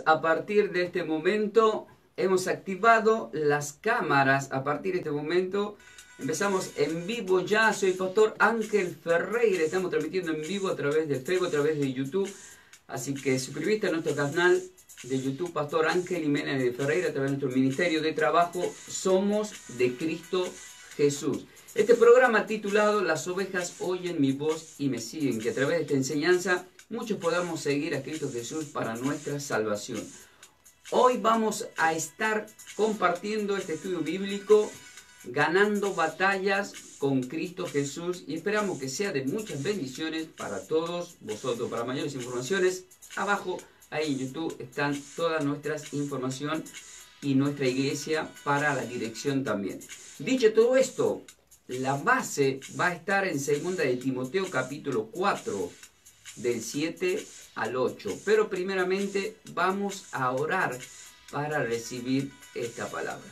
A partir de este momento hemos activado las cámaras. A partir de este momento empezamos en vivo ya. Soy Pastor Ángel Ferreira. Estamos transmitiendo en vivo a través de Facebook, a través de YouTube. Así que suscribiste a nuestro canal de YouTube Pastor Ángel Jiménez de Ferreira a través de nuestro ministerio de trabajo Somos de Cristo Jesús. Este programa titulado Las ovejas oyen mi voz y me siguen, que a través de esta enseñanza muchos podamos seguir a Cristo Jesús para nuestra salvación. Hoy vamos a estar compartiendo este estudio bíblico, ganando batallas con Cristo Jesús, y esperamos que sea de muchas bendiciones para todos vosotros. Para mayores informaciones, abajo ahí en YouTube están todas nuestras informaciones y nuestra iglesia para la dirección también. Dicho todo esto, la base va a estar en 2 de Timoteo capítulo 4, del 7 al 8. Pero primeramente vamos a orar para recibir esta palabra.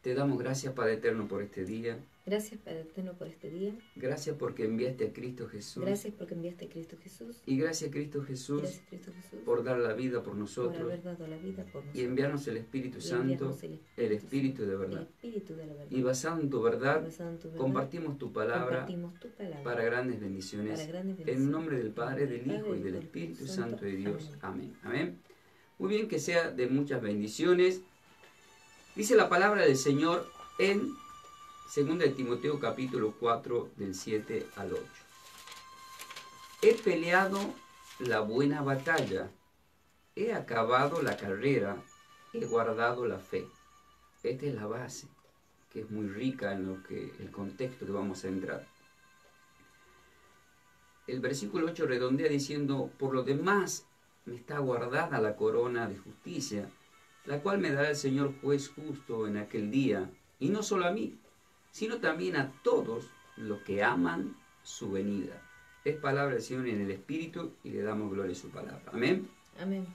Te damos gracias, Padre Eterno, por este día. Gracias, Padre Eterno, por este día. Gracias porque enviaste a Cristo Jesús. Gracias porque enviaste a Cristo Jesús. Y gracias, Cristo Jesús, Jesús, por dar la vida por nosotros. por haber dado la vida por nosotros. Y enviarnos el Espíritu Santo, el Espíritu de verdad. Y basado en tu verdad, compartimos tu palabra para grandes bendiciones. En nombre del Padre, del Hijo y del Espíritu Santo de Dios. Amén. Amén. Muy bien, que sea de muchas bendiciones. Dice la palabra del Señor en 2 de Timoteo capítulo 4 del 7 al 8. He peleado la buena batalla, he acabado la carrera, he guardado la fe. Esta es la base, que es muy rica en el contexto que vamos a entrar. El versículo 8 redondea diciendo: por lo demás me está guardada la corona de justicia, la cual me dará el Señor juez justo en aquel día, y no solo a mí, sino también a todos los que aman su venida. Es palabra del Señor en el Espíritu, y le damos gloria a su palabra. Amén. Amén.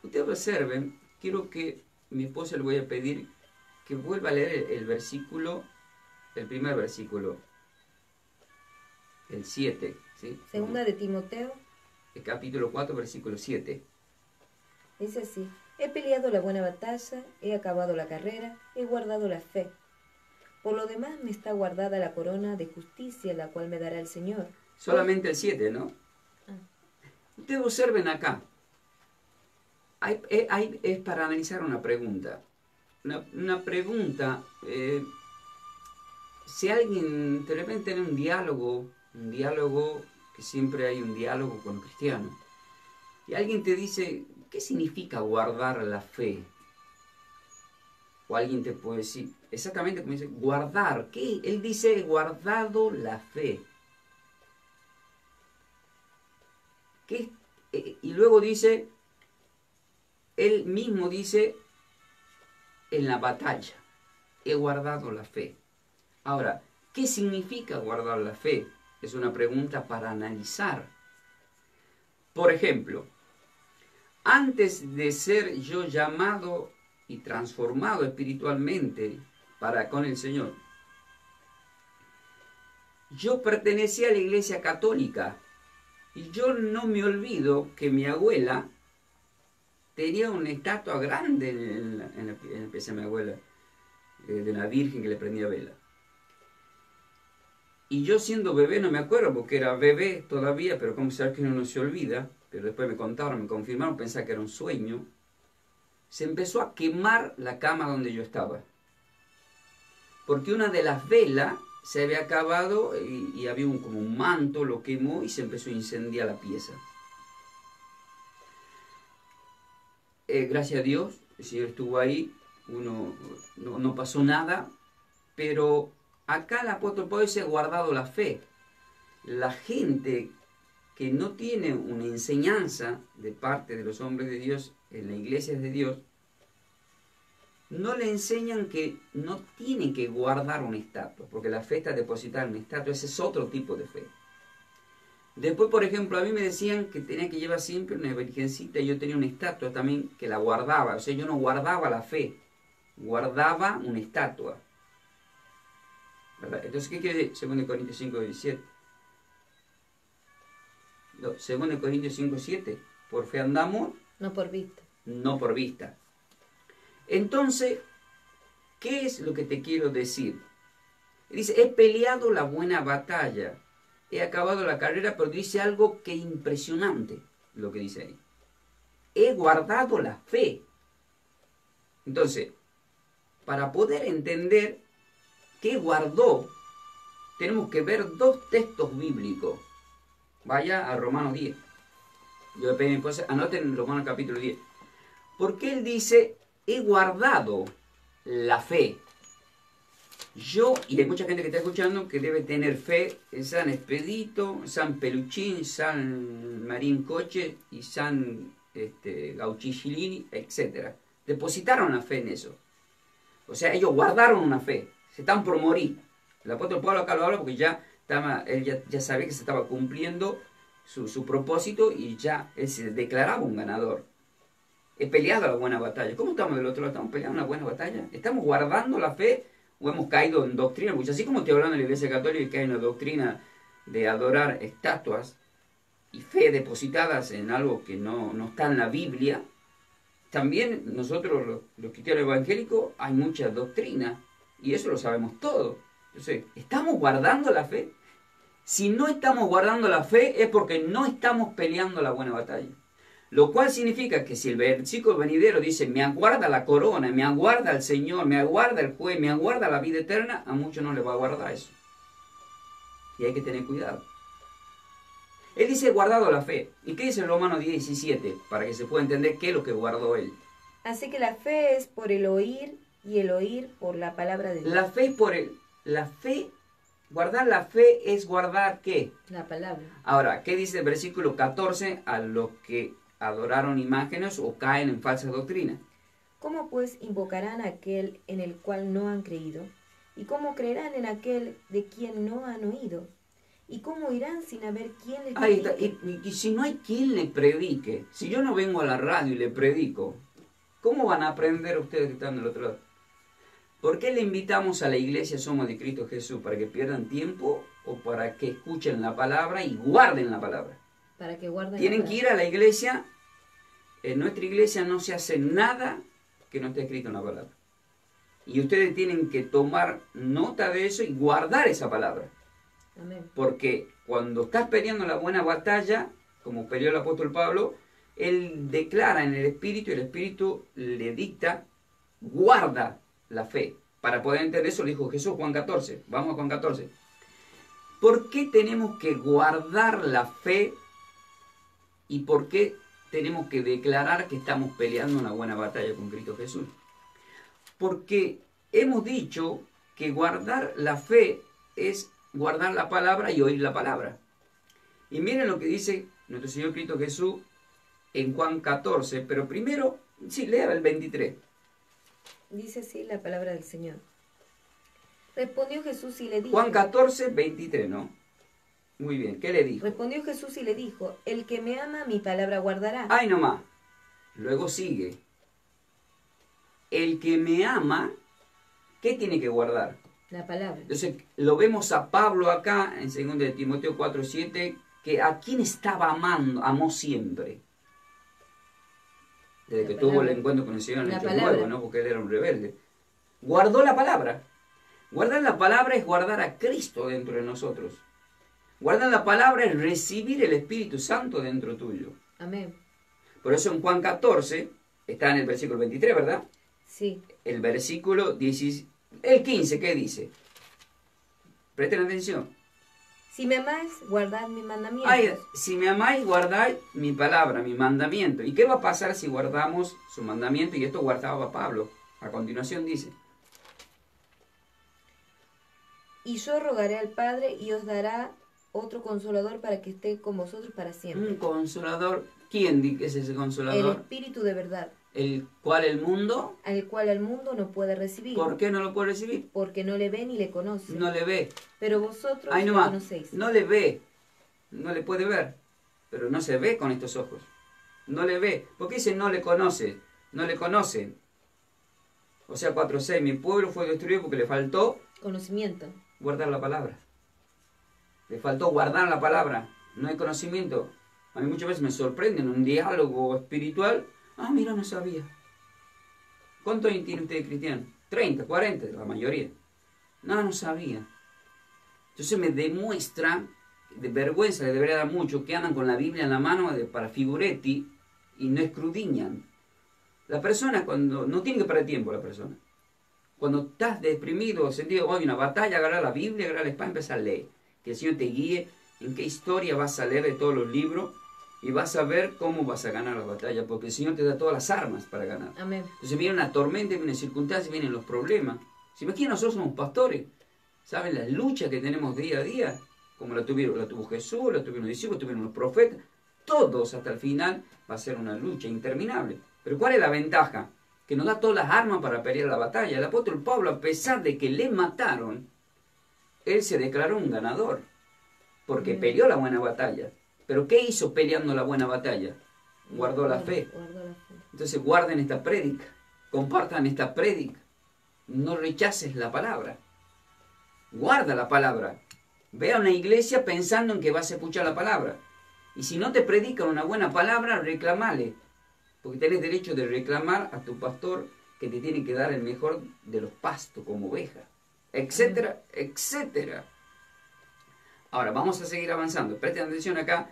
Ustedes observen, quiero que mi esposa le voy a pedir que vuelva a leer el versículo, el primer versículo, el 7, ¿sí? Segunda de Timoteo. El capítulo 4, versículo 7. Dice así: he peleado la buena batalla, he acabado la carrera, he guardado la fe. Por lo demás me está guardada la corona de justicia, la cual me dará el Señor. Solamente el 7, ¿no? Ustedes observen acá. Es para analizar una pregunta. Una pregunta. Si alguien de repente tiene un diálogo, que siempre hay un diálogo con los cristianos, y alguien te dice: ¿qué significa guardar la fe? O alguien te puede decir, exactamente como dice, guardar. ¿Qué? Él dice, guardado la fe. ¿Qué? Y luego dice, él mismo dice, en la batalla, he guardado la fe. Ahora, ¿qué significa guardar la fe? Es una pregunta para analizar. Por ejemplo, antes de ser yo llamado y transformado espiritualmente con el Señor, yo pertenecía a la iglesia católica, y yo no me olvido que mi abuela tenía una estatua grande en la pieza de mi abuela, de la Virgen que le prendía vela. Y yo, siendo bebé, no me acuerdo porque era bebé todavía, pero como sabes que uno no se olvida, pero después me contaron, me confirmaron, pensaba que era un sueño. Se empezó a quemar la cama donde yo estaba, porque una de las velas se había acabado y había como un manto, lo quemó y se empezó a incendiar la pieza. Gracias a Dios, el Señor estuvo ahí, no pasó nada, pero acá el apóstol Pablo dice: guardado la fe. La gente que no tiene una enseñanza de parte de los hombres de Dios en la iglesia de Dios, no le enseñan que no tienen que guardar una estatua, porque la fe está depositada en una estatua. Ese es otro tipo de fe. Después, por ejemplo, a mí me decían que tenía que llevar siempre una virgencita, y yo tenía una estatua también que la guardaba. O sea, yo no guardaba la fe, guardaba una estatua, ¿verdad? Entonces, ¿qué quiere decir 2 Corintios 5, 17? 2 Corintios 5, 7. Por fe andamos, No por vista. no por vista. Entonces, ¿qué es lo que te quiero decir? Dice, he peleado la buena batalla, he acabado la carrera, pero dice algo que es impresionante, lo que dice ahí. He guardado la fe. Entonces, para poder entender qué guardó, tenemos que ver dos textos bíblicos. Vaya a Romanos 10. Yo le pedí a mi esposa, anoten Romanos capítulo 10. Porque él dice, he guardado la fe. Yo, y hay mucha gente que está escuchando que debe tener fe en San Expedito, San Peluchín, San Marín Coche y San Gauchichilini, etc. Depositaron la fe en eso. O sea, ellos guardaron una fe. Se están por morir. El apóstol Pablo acá lo habla porque él ya sabía que se estaba cumpliendo su propósito y ya él se declaraba un ganador. He peleado la buena batalla. ¿Cómo estamos del otro lado? ¿Estamos peleando una buena batalla? ¿Estamos guardando la fe o hemos caído en doctrina? Porque así como estoy hablando de la Iglesia Católica y cae en la doctrina de adorar estatuas y fe depositadas en algo que no está en la Biblia, también nosotros los cristianos evangélicos hay mucha doctrina y eso lo sabemos todos. Entonces, ¿estamos guardando la fe? Si no estamos guardando la fe es porque no estamos peleando la buena batalla. Lo cual significa que si el versículo venidero dice, me aguarda la corona, me aguarda el Señor, me aguarda el juez, me aguarda la vida eterna, a muchos no les va a guardar eso. Y hay que tener cuidado. Él dice guardado la fe. ¿Y qué dice Romanos 10:17? Para que se pueda entender qué es lo que guardó él. Así que la fe es por el oír y el oír por la palabra de Dios. La fe es por la fe. Guardar la fe es guardar ¿qué? La palabra. Ahora, ¿qué dice el versículo 14 a los que adoraron imágenes o caen en falsa doctrina? ¿Cómo pues invocarán a aquel en el cual no han creído? ¿Y cómo creerán en aquel de quien no han oído? ¿Y cómo irán sin haber quien les Ahí predique? está. Y si no hay quien le predique, si yo no vengo a la radio y le predico, ¿cómo van a aprender ustedes que están del otro lado? ¿Por qué le invitamos a la iglesia Somos de Cristo Jesús? ¿Para que pierdan tiempo o para que escuchen la palabra y guarden la palabra? Para que guarden Tienen que ir a la iglesia. En nuestra iglesia no se hace nada que no esté escrito en la palabra. Y ustedes tienen que tomar nota de eso y guardar esa palabra. Amén. Porque cuando estás peleando la buena batalla, como peleó el apóstol Pablo, él declara en el Espíritu y el Espíritu le dicta, guarda la fe. Para poder entender eso, le dijo Jesús, Juan 14. Vamos a Juan 14. ¿Por qué tenemos que guardar la fe y por qué tenemos que declarar que estamos peleando una buena batalla con Cristo Jesús? Porque hemos dicho que guardar la fe es guardar la palabra y oír la palabra. Y miren lo que dice nuestro Señor Cristo Jesús en Juan 14, pero primero, sí, lea el 23. Dice así la palabra del Señor. Respondió Jesús y le dijo... Juan 14, 23, ¿no? Muy bien, ¿qué le dijo? Respondió Jesús y le dijo, el que me ama mi palabra guardará. Ay, nomás. Luego sigue. El que me ama, ¿qué tiene que guardar? La palabra. Entonces, lo vemos a Pablo acá, en 2 de Timoteo 4, 7, que a quién estaba amando, amó siempre. Desde que tuvo el encuentro con el Señor en el nuevo, ¿no? Porque él era un rebelde. Guardó la palabra. Guardar la palabra es guardar a Cristo dentro de nosotros. Guardar la palabra es recibir el Espíritu Santo dentro tuyo. Amén. Por eso en Juan 14, está en el versículo 23, ¿verdad? Sí. El versículo 10, el 15, ¿qué dice? Presten atención. Si me amáis, guardad mis mandamientos. Ay, si me amáis, guardad mi palabra, mi mandamiento. ¿Y qué va a pasar si guardamos su mandamiento? Y esto guardaba Pablo. A continuación dice. Y yo rogaré al Padre y os dará otro consolador para que esté con vosotros para siempre. Un consolador. ¿Quién es ese El consolador? Espíritu de verdad. ¿El cual el mundo? Al cual el mundo no puede recibir. ¿Por qué no lo puede recibir? Porque no le ve ni le conoce. No le ve. Pero vosotros Ay, no lo más. conocéis. No le ve. No le puede ver. Pero no se ve con estos ojos. No le ve. ¿Por qué dice no le conoce? No le conocen. O sea, 4:6. Mi pueblo fue destruido porque le faltó Conocimiento. guardar la palabra. Le faltó guardar la palabra. No hay conocimiento. A mí muchas veces me sorprende en un diálogo espiritual. Ah, mira, no sabía. ¿Cuántos años tiene usted de cristiano? 30, 40, la mayoría. No, no sabía. Entonces me demuestra, de vergüenza, le debería dar mucho, que andan con la Biblia en la mano para figuretti y no escudriñan. La persona cuando, no tiene que perder tiempo la persona. Cuando estás deprimido, sentido, hoy una batalla, agarra la Biblia, agarra la espada, empieza a leer. Que el Señor te guíe en qué historia vas a leer de todos los libros y vas a ver cómo vas a ganar la batalla, porque el Señor te da todas las armas para ganar. Amén. Entonces viene una tormenta, vienen circunstancias, vienen los problemas. ¿Se imaginan? Nosotros somos pastores. ¿Saben las luchas que tenemos día a día? Como la tuvo Jesús, la tuvieron los discípulos, tuvieron los profetas. Todos hasta el final va a ser una lucha interminable. Pero ¿cuál es la ventaja? Que nos da todas las armas para pelear la batalla. El apóstol Pablo, a pesar de que le mataron, él se declaró un ganador. Porque peleó la buena batalla. ¿Pero qué hizo peleando la buena batalla? Guardó la fe. Entonces guarden esta prédica. Compartan esta prédica. No rechaces la palabra. Guarda la palabra. Ve a una iglesia pensando en que vas a escuchar la palabra. Y si no te predican una buena palabra, reclamale. Porque tenés derecho de reclamar a tu pastor que te tiene que dar el mejor de los pastos como oveja. Etcétera, etcétera. Ahora, vamos a seguir avanzando. Presten atención acá.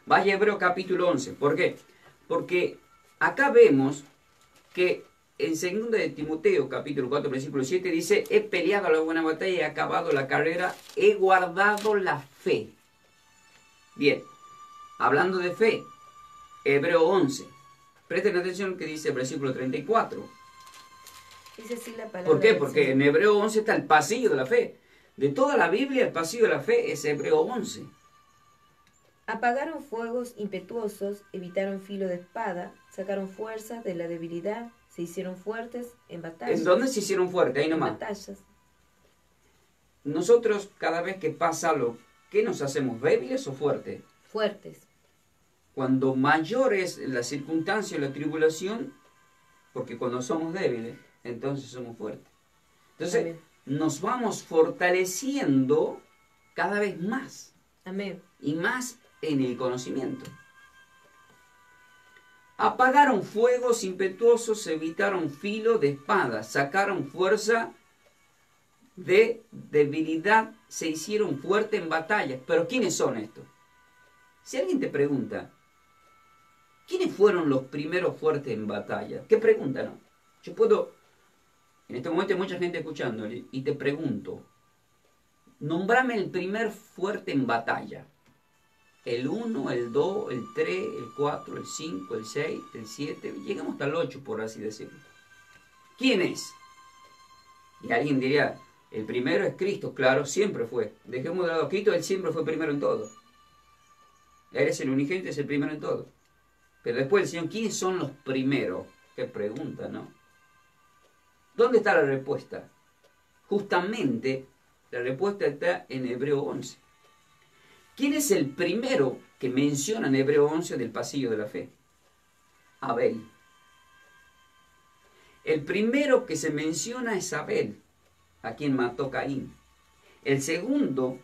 Vaya Hebreo capítulo 11. ¿Por qué? Porque acá vemos que en 2 de Timoteo, capítulo 4, versículo 7, dice: he peleado la buena batalla, he acabado la carrera, he guardado la fe. Bien, hablando de fe, Hebreo 11. Presten atención que dice el versículo 34. Dice así la palabra. ¿Por qué? Porque en Hebreo 11 está el pasillo de la fe. De toda la Biblia, el pasillo de la fe es Hebreo 11. Apagaron fuegos impetuosos, evitaron filo de espada, sacaron fuerzas de la debilidad, se hicieron fuertes en batallas. ¿En dónde se hicieron fuertes? Ahí nomás. En batallas. Nosotros, cada vez que pasa algo, ¿qué nos hacemos? ¿Débiles o fuertes? Fuertes. Cuando mayor es la circunstancia o la tribulación, porque cuando somos débiles, entonces somos fuertes. Entonces, Amén. Nos vamos fortaleciendo cada vez más. Amén. Y más en el conocimiento. Apagaron fuegos impetuosos, evitaron filo de espada, sacaron fuerza de debilidad, se hicieron fuertes en batallas. Pero ¿quiénes son estos? Si alguien te pregunta, ¿quiénes fueron los primeros fuertes en batalla? ¿Qué pregunta, no? Yo puedo, en este momento hay mucha gente escuchando y te pregunto, nombrame el primer fuerte en batalla. El 1, el 2, el 3, el 4, el 5, el 6, el 7, llegamos hasta el 8, por así decirlo. ¿Quién es? Y alguien diría, el primero es Cristo, claro, siempre fue. Dejemos de lado a Cristo, Él siempre fue primero en todo. Él es el unigénito, es el primero en todo. Pero después el Señor, ¿quiénes son los primeros? Qué pregunta, ¿no? ¿Dónde está la respuesta? Justamente la respuesta está en Hebreo 11. ¿Quién es el primero que menciona en Hebreo 11 del pasillo de la fe? Abel. El primero que se menciona es Abel, a quien mató Caín. El segundo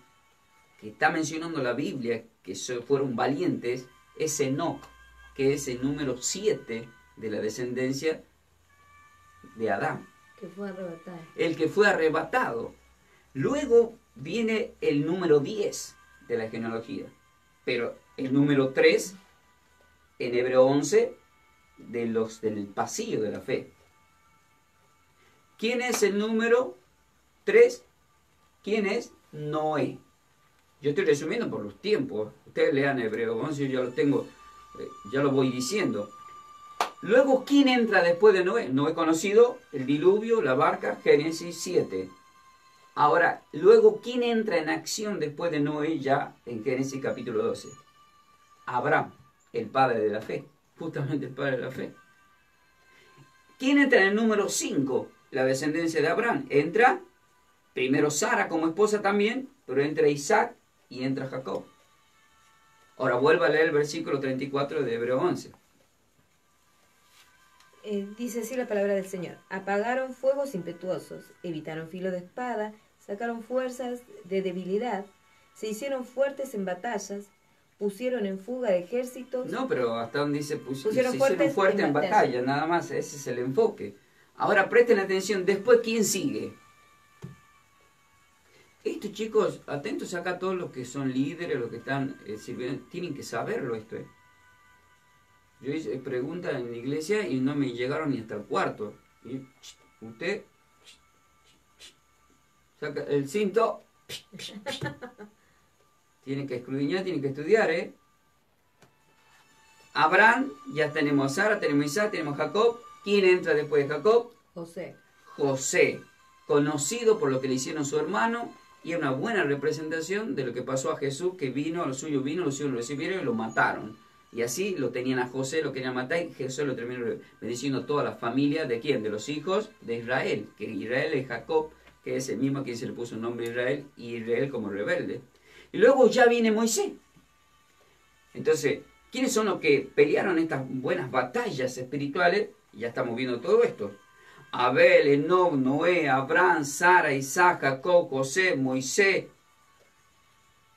que está mencionando la Biblia, que fueron valientes, es Enoc, que es el número 7 de la descendencia de Adán. Que fue arrebatado. El que fue arrebatado. Luego viene el número 10 de la genealogía. Pero el número 3, en Hebreo 11, del pasillo de la fe. ¿Quién es el número 3? ¿Quién es? Noé. Yo estoy resumiendo por los tiempos. Ustedes lean Hebreo 11, yo ya lo tengo, ya lo voy diciendo. Luego, ¿quién entra después de Noé? Noé conocido, el diluvio, la barca, Génesis 7. Ahora, luego, ¿quién entra en acción después de Noé ya en Génesis capítulo 12? Abraham, el padre de la fe. Justamente el padre de la fe. ¿Quién entra en el número 5? La descendencia de Abraham. Entra primero Sara como esposa también, pero entra Isaac y entra Jacob. Ahora vuelva a leer el versículo 34 de Hebreo 11. Dice así la palabra del Señor. Apagaron fuegos impetuosos, evitaron filo de espada, sacaron fuerzas de debilidad, se hicieron fuertes en batallas, pusieron en fuga de ejércitos. No, pero hasta donde dice se Pusieron hicieron fuerte en batalla. batalla, nada más, ese es el enfoque. Ahora presten atención, después ¿quién sigue? Estos chicos, atentos acá, todos los que son líderes, los que están sirviendo, tienen que saberlo esto. Yo hice preguntas en la iglesia y no me llegaron ni hasta el cuarto. Y usted saca el cinto, tiene que escudriñar, tiene que estudiar, Abraham, ya tenemos a Sara, tenemos a Isaac, tenemos a Jacob. ¿Quién entra después de Jacob? José. José, conocido por lo que le hicieron su hermano, y una buena representación de lo que pasó a Jesús, que vino, a los suyos vino, los suyos lo recibieron y lo mataron. Y así lo tenían a José, lo querían matar, y Jesús lo terminó bendiciendo a toda la familia, ¿de quién? De los hijos de Israel, que Israel es Jacob, que es el mismo que se le puso el nombre Israel, y Israel como rebelde. Y luego ya viene Moisés. Entonces, ¿quiénes son los que pelearon estas buenas batallas espirituales? Y ya estamos viendo todo esto. Abel, Enoc, Noé, Abraham, Sara, Isaac, Jacob, José, Moisés.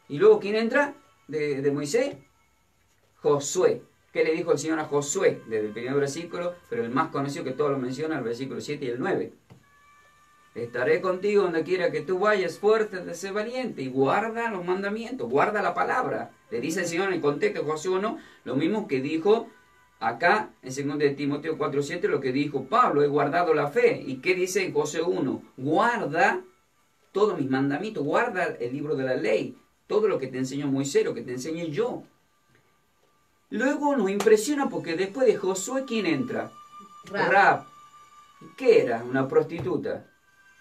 ¿Y luego quién entra de Moisés? Josué. ¿Qué le dijo el Señor a Josué? Desde el primer versículo, pero el más conocido que todos lo mencionan, el versículo 7 y el 9. Estaré contigo donde quiera que tú vayas, fuerte de ser valiente, y guarda los mandamientos, guarda la palabra. Le dice el Señor en el contexto de Josué 1, lo mismo que dijo acá en 2 de Timoteo 4:7, lo que dijo Pablo: he guardado la fe. ¿Y qué dice en Josué 1? Guarda todos mis mandamientos, guarda el libro de la ley, todo lo que te enseñó Moisés, lo que te enseñé yo. Luego nos impresiona porque después de Josué, ¿quién entra? Rahab. ¿Qué era? Una prostituta.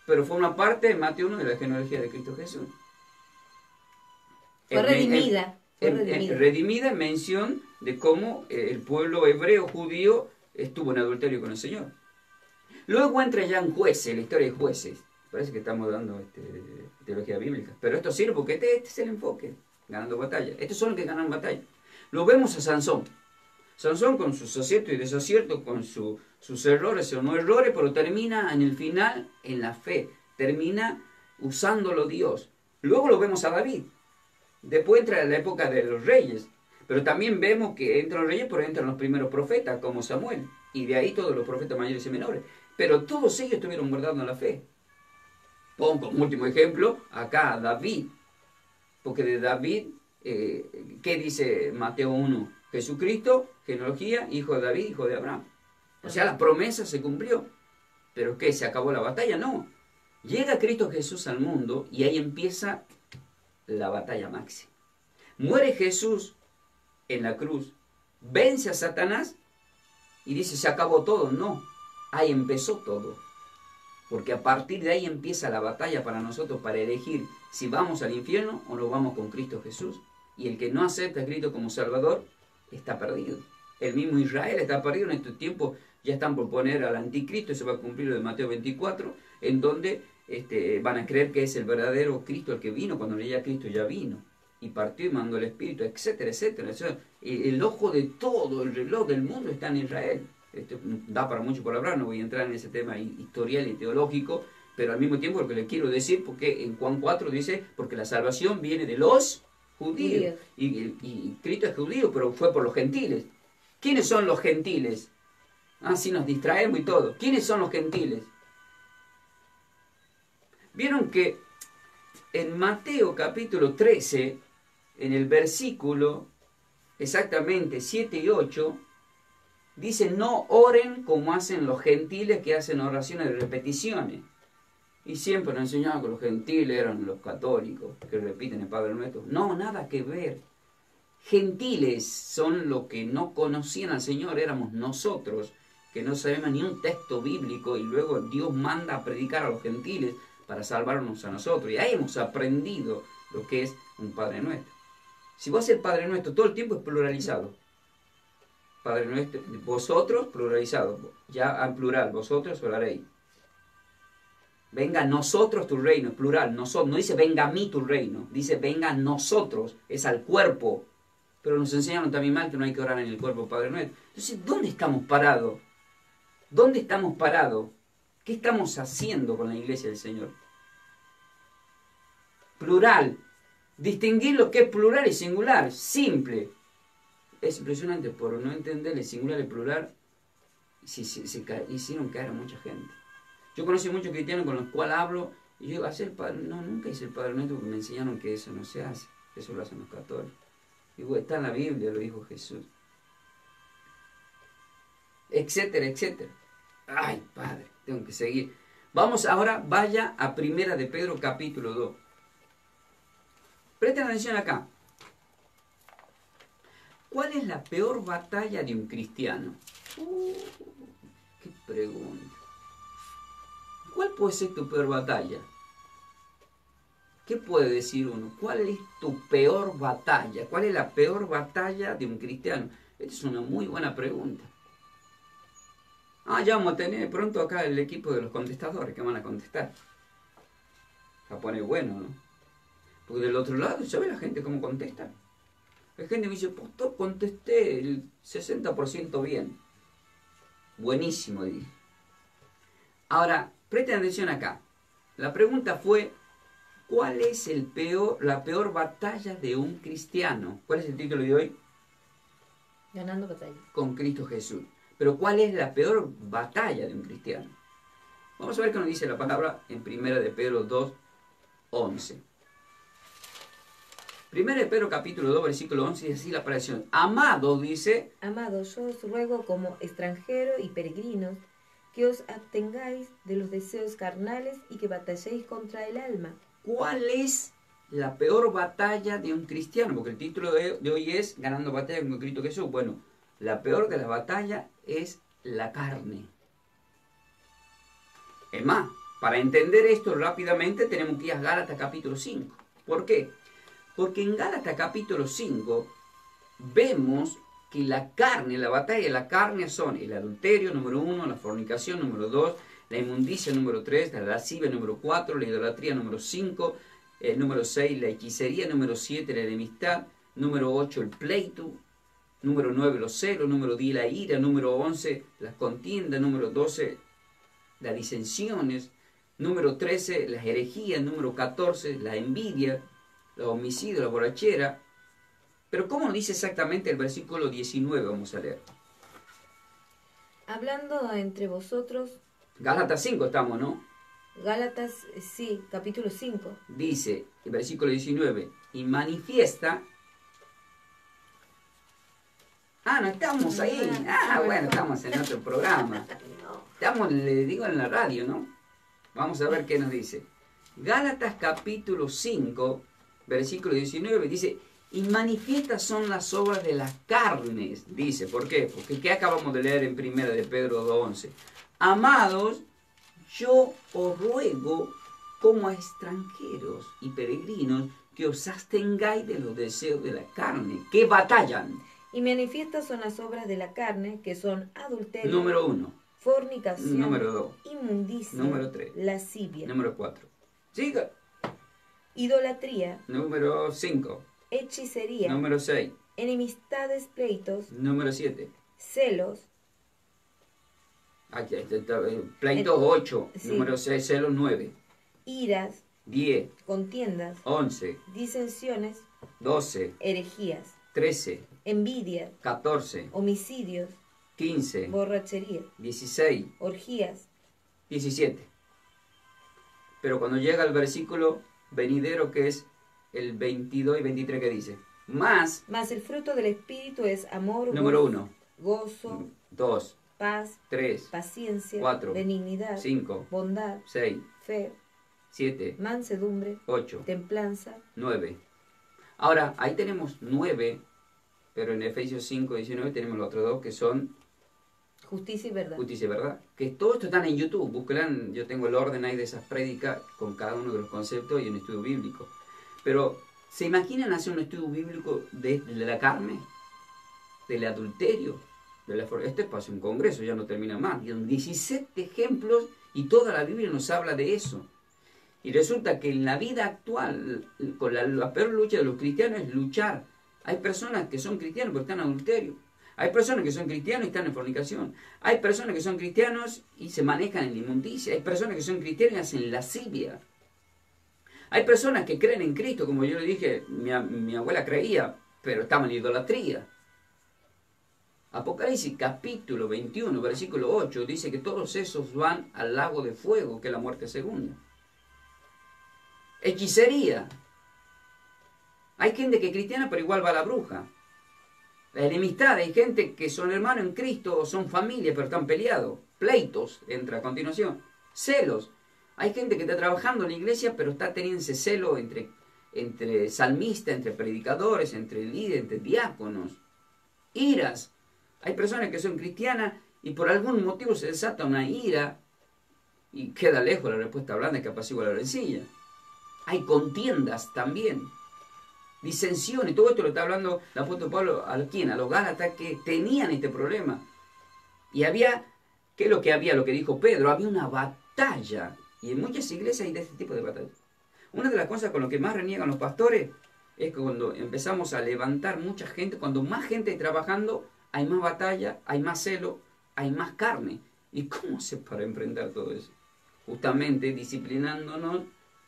Pero fue una parte de Mateo 1 de la genealogía de Cristo Jesús. Fue redimida. Redimida en mención de cómo el pueblo hebreo judío estuvo en adulterio con el Señor. Luego entra ya en Jueces, la historia de Jueces. Parece que estamos dando teología bíblica. Pero esto sirve porque este es el enfoque. Ganando batalla. Estos son los que ganan batalla. Lo vemos a Sansón. Sansón con sus aciertos y desaciertos, con sus errores o no errores, pero termina en el final en la fe. Termina usándolo Dios. Luego lo vemos a David. Después entra la época de los reyes. Pero también vemos que entran los reyes, pero entran los primeros profetas, como Samuel. Y de ahí todos los profetas mayores y menores. Pero todos ellos estuvieron guardando la fe. Pongo como último ejemplo acá a David. Porque de David, ¿qué dice Mateo 1? Jesucristo, genealogía, hijo de David, hijo de Abraham. O sea, la promesa se cumplió. ¿Pero qué? ¿Se acabó la batalla? No. Llega Cristo Jesús al mundo y ahí empieza la batalla máxima. Muere Jesús en la cruz, vence a Satanás y dice, se acabó todo. No, ahí empezó todo. Porque a partir de ahí empieza la batalla para nosotros, para elegir si vamos al infierno o nos vamos con Cristo Jesús. Y el que no acepta a Cristo como Salvador está perdido. El mismo Israel está perdido en estos tiempos. Ya están por poner al anticristo, se va a cumplir lo de Mateo 24, en donde van a creer que es el verdadero Cristo el que vino, cuando ya Cristo ya vino. Y partió y mandó el Espíritu, etcétera, etcétera. O sea, el ojo de todo, el reloj del mundo está en Israel. Esto da para mucho por hablar, no voy a entrar en ese tema historial y teológico, pero al mismo tiempo lo que le quiero decir, porque en Juan 4 dice, porque la salvación viene de los judíos. Y Cristo es judío, pero fue por los gentiles. ¿Quiénes son los gentiles? Así nos distraemos y todo. ¿Quiénes son los gentiles? Vieron que en Mateo capítulo 13, en el versículo exactamente 7 y 8, dice, no oren como hacen los gentiles que hacen oraciones de repeticiones. Y siempre nos enseñaban que los gentiles eran los católicos, que repiten el Padre Nuestro. No, nada que ver. Gentiles son los que no conocían al Señor, éramos nosotros, que no sabemos ni un texto bíblico, y luego Dios manda a predicar a los gentiles para salvarnos a nosotros. Y ahí hemos aprendido lo que es un Padre Nuestro. Si vos haces el Padre Nuestro, todo el tiempo es pluralizado. Padre Nuestro, vosotros, pluralizado. Ya en plural, vosotros oraréis. Venga a nosotros tu reino, es plural. Nosotros, no dice venga a mí tu reino, dice venga a nosotros, es al cuerpo. Pero nos enseñaron también mal que no hay que orar en el cuerpo, Padre Nuestro. Entonces, ¿dónde estamos parados? ¿Dónde estamos parados? ¿Qué estamos haciendo con la iglesia del Señor? Plural. distinguir lo que es plural y singular, simple. Es impresionante, por no entender el singular y el plural, hicieron caer a mucha gente. Yo conocí muchos cristianos con los cuales hablo, y yo digo, hacer padre, no, nunca hice el Padre Nuestro porque me enseñaron que eso no se hace, eso lo hacen los católicos. Digo, está en la Biblia, lo dijo Jesús. Etcétera, etcétera. Ay, Padre, tengo que seguir. Vamos ahora, vaya a Primera de Pedro capítulo 2. Presten atención acá. ¿Cuál es la peor batalla de un cristiano? Qué pregunta. ¿Cuál puede ser tu peor batalla? ¿Qué puede decir uno? ¿Cuál es tu peor batalla? ¿Cuál es la peor batalla de un cristiano? Esta es una muy buena pregunta. Ya vamos a tener pronto acá el equipo de los contestadores que van a contestar. Va a poner bueno, ¿no? Porque del otro lado, ¿sabe la gente cómo contesta? La gente me dice, pastor, contesté el 60% bien. Buenísimo, dije. Ahora, presten atención acá. La pregunta fue, ¿cuál es la peor batalla de un cristiano? ¿Cuál es el título de hoy? Ganando batalla. Con Cristo Jesús. Pero ¿cuál es la peor batalla de un cristiano? Vamos a ver qué nos dice la palabra en 1 de Pedro 2, 11. 1 de Pedro capítulo 2, versículo 11, dice así la aparición. Amados, dice. Amados, yo os ruego como extranjeros y peregrinos que os abstengáis de los deseos carnales y que batalléis contra el alma. ¿Cuál es la peor batalla de un cristiano? Porque el título de hoy es Ganando batalla con Cristo Jesús. Bueno, la peor de las batallas es la carne. Es más, para entender esto rápidamente tenemos que ir a Gálatas capítulo 5. ¿Por qué? Porque en Gálatas capítulo 5 vemos que la batalla de la carne son el adulterio número 1, la fornicación número 2, la inmundicia número 3, la lascivia número 4, la idolatría número 5, número 6, la hechicería número 7, la enemistad, número 8, el pleito, número 9, los celos, número 10, la ira, número 11, las contiendas, número 12, las disensiones, número 13, las herejías, número 14, la envidia, los homicidios, la borrachera. Pero ¿cómo dice exactamente el versículo 19? Vamos a leer. Hablando entre vosotros... Gálatas 5 estamos, ¿no? Gálatas, sí, capítulo 5. Dice, el versículo 19, y manifiesta... no estamos ahí. Bueno, estamos en otro programa. Estamos, le digo, en la radio, ¿no? Vamos a ver qué nos dice. Gálatas capítulo 5, versículo 19, dice, y manifiestas son las obras de las carnes. Dice, ¿por qué? Porque ¿qué acabamos de leer en 1 de Pedro 2:11? Amados, yo os ruego como a extranjeros y peregrinos que os abstengáis de los deseos de la carne, que batallan. Y manifiestas son las obras de la carne, que son adulterio. Número 1. Fornicación. Número 2. Inmundicia. Número 3. Lascivia. Número 4. Siga. Idolatría. Número 5. Hechicería. Número 6. Enemistades, pleitos. Número 7. Celos. Aquí está, pleito 8. Sí. Número 6, celos 9. Iras. 10. Contiendas. 11. Disensiones. 12. Herejías. 13. Envidia. 14. Homicidios. 15. Borrachería. 16. Orgías. 17. Pero cuando llega el versículo venidero, que es el 22 y 23, que dice, Más el fruto del Espíritu es amor, número 1, gozo, 2, paz, 3, paciencia, 4, benignidad, 5, bondad, 6, fe, 7, mansedumbre, 8, templanza, 9. Ahora, ahí tenemos 9, pero en Efesios 5, 19 tenemos los otros dos que son justicia y verdad. Justicia y verdad. Que todo esto está en YouTube. Búsquenla, yo tengo el orden ahí de esas prédicas con cada uno de los conceptos y un estudio bíblico. Pero, ¿se imaginan hacer un estudio bíblico de la carne? Del adulterio. Este pasa un congreso, ya no termina más. Y son 17 ejemplos y toda la Biblia nos habla de eso. Y resulta que en la vida actual, con la peor lucha de los cristianos es luchar. Hay personas que son cristianos pero están en adulterio. Hay personas que son cristianos y están en fornicación. Hay personas que son cristianos y se manejan en la inmundicia. Hay personas que son cristianas y hacen lascivia. Hay personas que creen en Cristo, como yo le dije, mi abuela creía, pero estaba en idolatría. Apocalipsis capítulo 21, versículo 8, dice que todos esos van al lago de fuego, que es la muerte segunda. Hechicería. Hay gente que es cristiana, pero igual va a la bruja. La enemistad, hay gente que son hermanos en Cristo, o son familia, pero están peleados. Pleitos, entra a continuación. Celos. Hay gente que está trabajando en la iglesia, pero está teniendo ese celo entre salmistas, entre predicadores, entre líderes, entre diáconos. Iras. Hay personas que son cristianas y por algún motivo se desata una ira y queda lejos la respuesta blanda que apacigua la rencilla. Hay contiendas también. Disensiones. Todo esto lo está hablando el apóstol Pablo a quién, a los Gálatas que tenían este problema. Y había, ¿qué es lo que había? Lo que dijo Pedro, había una batalla. Y en muchas iglesias hay de este tipo de batallas. Una de las cosas con lo que más reniegan los pastores es que cuando empezamos a levantar mucha gente, cuando más gente está trabajando, hay más batalla, hay más celo, hay más carne. ¿Y cómo se para emprender todo eso? Justamente disciplinándonos,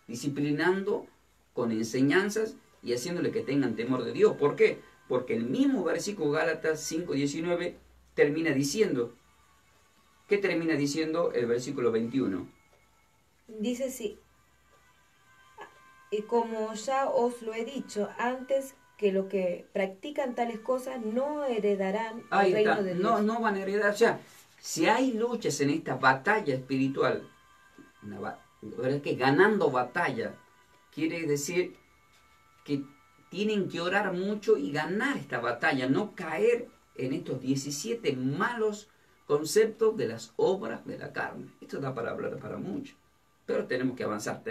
disciplinando con enseñanzas y haciéndole que tengan temor de Dios. ¿Por qué? Porque el mismo versículo Gálatas 5:19 termina diciendo, ¿qué termina diciendo el versículo 21? Dice sí, y como ya os lo he dicho antes, que los que practican tales cosas no heredarán el reino de Dios. No van a heredar. O sea, si hay luchas en esta batalla espiritual, ¿verdad? Que ganando batalla quiere decir que tienen que orar mucho y ganar esta batalla, no caer en estos 17 malos conceptos de las obras de la carne. Esto da para hablar para mucho, pero tenemos que avanzar,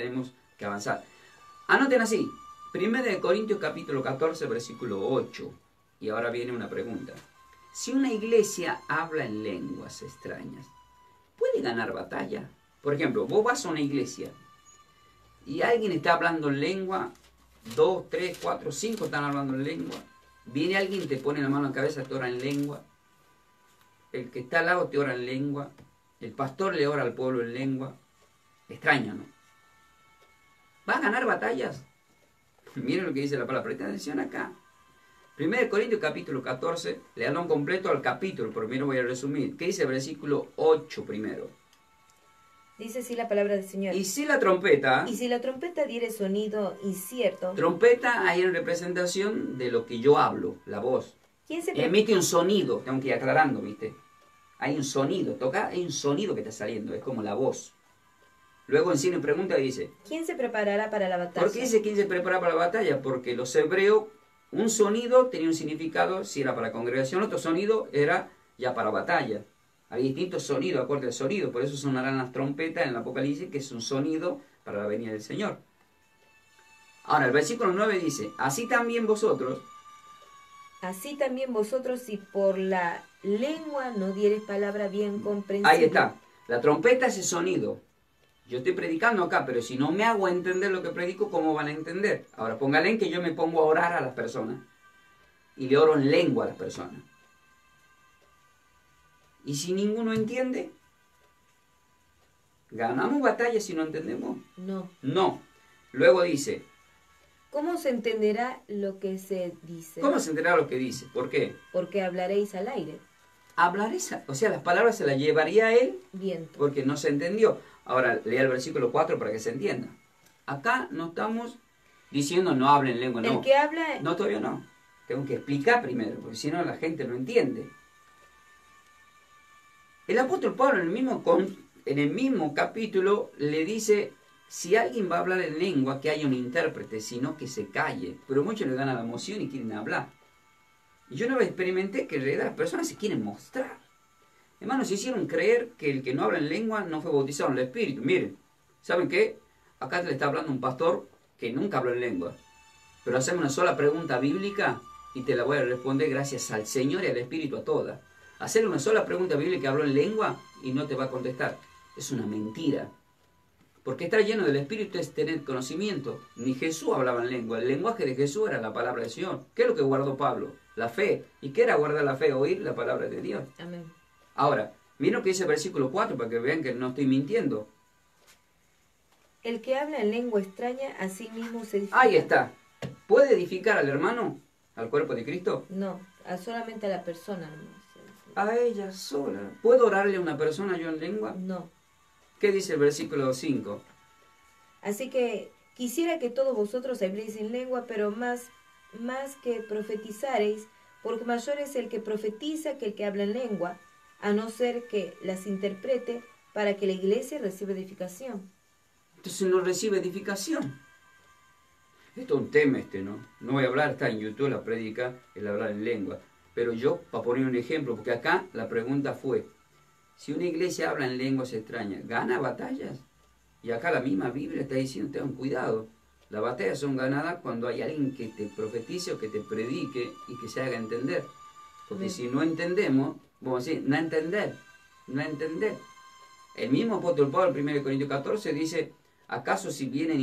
Anoten así, 1 Corintios capítulo 14, versículo 8, y ahora viene una pregunta. Si una iglesia habla en lenguas extrañas, ¿puede ganar batalla? Por ejemplo, vos vas a una iglesia y alguien está hablando en lengua, 2, 3, 4, 5 están hablando en lengua, viene alguien, te pone la mano en la cabeza, te ora en lengua, el que está al lado te ora en lengua, el pastor le ora al pueblo en lengua, extraño, ¿no? ¿Va a ganar batallas? Miren lo que dice la palabra, presten atención acá. 1 Corintios capítulo 14, leanlo completo al capítulo, primero voy a resumir. ¿Qué dice el versículo 8 primero? Dice así la palabra del Señor. Y si la trompeta diere sonido incierto. Trompeta hay en representación de lo que yo hablo, la voz. Emite un sonido, tengo que ir aclarando, ¿viste? Hay un sonido, toca, hay un sonido que está saliendo, es como la voz. Luego en Cine pregunta y dice, ¿quién se preparará para la batalla? ¿Por qué dice quién se prepara para la batalla? Porque los hebreos, un sonido tenía un significado, si era para congregación, otro sonido era ya para batalla. Hay distintos sonidos, acorde al sonido, por eso sonarán las trompetas en el Apocalipsis, que es un sonido para la venida del Señor. Ahora, el versículo 9 dice, así también vosotros, si por la lengua no dieres palabra bien comprensible. Ahí está, la trompeta es el sonido. Yo estoy predicando acá, pero si no me hago entender lo que predico, ¿cómo van a entender? Ahora, póngale en que yo me pongo a orar a las personas. Y le oro en lengua a las personas. Y si ninguno entiende, ¿ganamos batalla si no entendemos? No. No. Luego dice, ¿cómo se entenderá lo que se dice? ¿Cómo se entenderá lo que dice? ¿Por qué? Porque hablaréis al aire. Hablaréis, o sea, las palabras se las llevaría él viento, porque no se entendió. Ahora, lea el versículo 4 para que se entienda. Acá no estamos diciendo no hablen lengua, no. El que habla... No, todavía no. Tengo que explicar primero, porque si no la gente no entiende. El apóstol Pablo en el mismo capítulo le dice, si alguien va a hablar en lengua, que haya un intérprete, sino que se calle. Pero muchos le dan a la emoción y quieren hablar. Y yo una vez experimenté que en realidad las personas se quieren mostrar. Hermanos, se hicieron creer que el que no habla en lengua no fue bautizado en el Espíritu. Miren, ¿saben qué? Acá le está hablando un pastor que nunca habló en lengua. Pero hacemos una sola pregunta bíblica y te la voy a responder gracias al Señor y al Espíritu a todas. Hacerle una sola pregunta bíblica que habló en lengua y no te va a contestar. Es una mentira. Porque estar lleno del Espíritu es tener conocimiento. Ni Jesús hablaba en lengua. El lenguaje de Jesús era la palabra del Señor. ¿Qué es lo que guardó Pablo? La fe. ¿Y qué era guardar la fe? Oír la palabra de Dios. Amén. Ahora, miren lo que dice el versículo 4 para que vean que no estoy mintiendo. El que habla en lengua extraña a sí mismo se edifica. Ahí está. ¿Puede edificar al hermano? ¿Al cuerpo de Cristo? No, solamente a la persona nomás. A ella sola. ¿Puedo orarle a una persona yo en lengua? No. ¿Qué dice el versículo 5? Así que quisiera que todos vosotros habléis en lengua, pero más que profetizareis, porque mayor es el que profetiza que el que habla en lengua, a no ser que las interprete para que la iglesia reciba edificación. Entonces no recibe edificación. Esto es un tema ¿no? No voy a hablar, está en YouTube la prédica, el hablar en lengua. Pero yo, para poner un ejemplo, porque acá la pregunta fue, si una iglesia habla en lenguas extrañas, ¿gana batallas? Y acá la misma Biblia está diciendo, tengan cuidado. Las batallas son ganadas cuando hay alguien que te profetice o que te predique y que se haga entender. Porque si no entendemos, vamos a decir, no entender. El mismo apóstol Pablo, 1 Corintios 14, dice, ¿acaso si vienen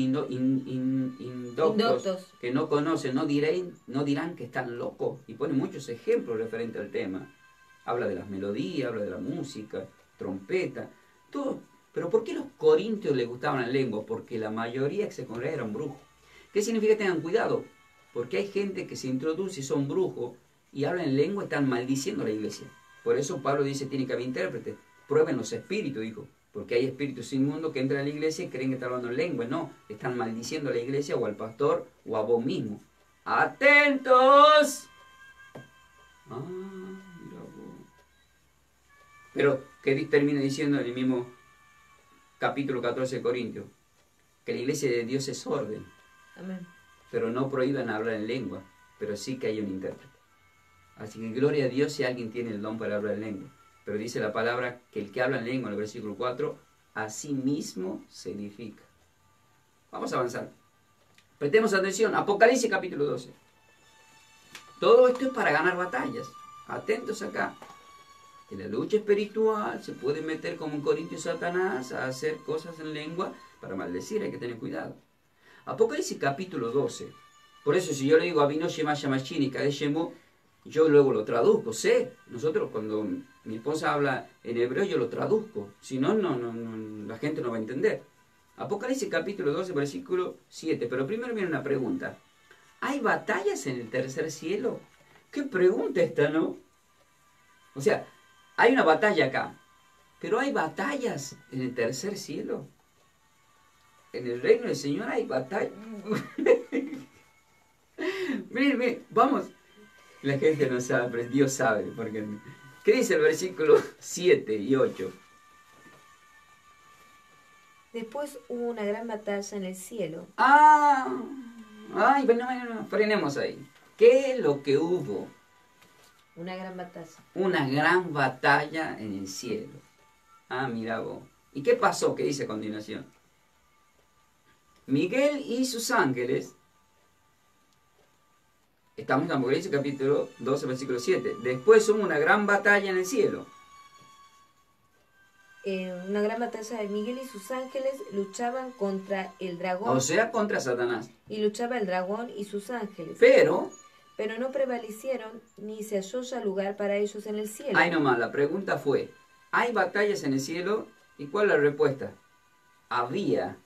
indoctos que no conocen, no dirán que están locos? Y pone muchos ejemplos referentes al tema. Habla de las melodías, habla de la música, trompeta, todo. Pero ¿por qué los corintios les gustaban la lengua? Porque la mayoría que se congregaba eran brujos. ¿Qué significa que tengan cuidado? Porque hay gente que se introduce y son brujos y hablan en lengua y están maldiciendo a la iglesia. Por eso Pablo dice, tiene que haber intérprete. Prueben los espíritus, dijo. Porque hay espíritus inmundos que entran a la iglesia y creen que están hablando en lengua. No, están maldiciendo a la iglesia o al pastor o a vos mismo. ¡Atentos! Mira vos. Pero, ¿qué termina diciendo en el mismo capítulo 14 de Corintios? Que la iglesia de Dios es orden. Amén. Pero no prohíban hablar en lengua, pero sí que hay un intérprete. Así que gloria a Dios si alguien tiene el don para hablar en lengua. Pero dice la palabra que el que habla en lengua, en el versículo 4, a sí mismo se edifica. Vamos a avanzar. Prestemos atención. Apocalipsis capítulo 12. Todo esto es para ganar batallas. Atentos acá. En la lucha espiritual se puede meter como un corintio Satanás a hacer cosas en lengua para maldecir. Hay que tener cuidado. Apocalipsis capítulo 12. Por eso si yo le digo Abino Shema Shamashini Kadeshemo, yo luego lo traduzco. Sé. Nosotros cuando mi esposa habla en hebreo yo lo traduzco. Si no, la gente no va a entender. Apocalipsis capítulo 12, versículo 7. Pero primero viene una pregunta. ¿Hay batallas en el tercer cielo? ¿Qué pregunta esta, no? O sea, hay una batalla acá. Pero ¿hay batallas en el tercer cielo? En el reino del Señor hay batallas. miren, vamos. La gente no sabe, pero Dios sabe. Porque... ¿Qué dice el versículo 7 y 8? Después hubo una gran batalla en el cielo. Bueno, frenemos ahí. ¿Qué es lo que hubo? Una gran batalla. Una gran batalla en el cielo. Mira vos. ¿Y qué pasó? ¿Qué dice a continuación? Miguel y sus ángeles. Estamos en Apocalipsis capítulo 12, versículo 7. Después hubo una gran batalla en el cielo. Una gran batalla de Miguel y sus ángeles luchaban contra el dragón. O sea, contra Satanás. Y luchaba el dragón y sus ángeles. Pero no prevalecieron, ni se halló ya lugar para ellos en el cielo. Ahí nomás, la pregunta fue, ¿hay batallas en el cielo? ¿Y cuál es la respuesta? Había.